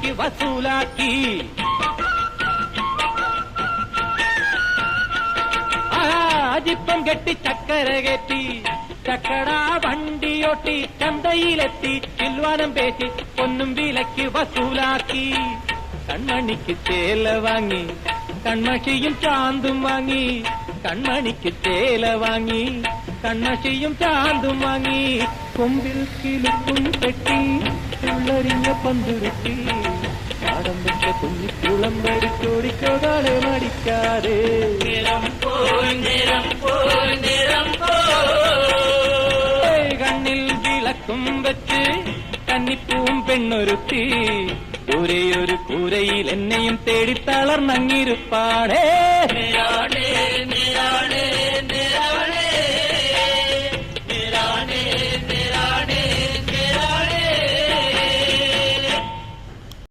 വിലയ്ക്ക് വസൂലാക്കി. ജിപ്പം കെട്ടി ചക്കര കയറ്റി ചക്കട വണ്ടിയോട്ടി ചന്തയിലെത്തി ചിൽവാനം പേറ്റി പൊന്നും വിലയ്ക്ക് വസൂലാക്കി. കൺമണിക്ക് ചേല വാങ്ങി കൺമഷിയും ചാന്തും വാങ്ങി. കൺമണിക്ക് ചേല വാങ്ങി കൺമഷിയും ചാന്തും വാങ്ങി. കൊമ്പിൽ കിലുക്കും പെട്ടി ഉള്ളരിഞ്ഞ പന്തുരുത്തി പാടം വെച്ച കുഞ്ഞിക്കുളം വടിച്ചോടിക്കോടാളെ മടിക്കാതെ. കണ്ണിൽ വിളക്കും വെച്ച് കന്നിപ്പൂവും പെണ്ണൊരുത്തി ഒരേയൊരു കൂരയിൽ എന്നെയും തേടി തളർന്നങ്ങിരുപ്പാടേ.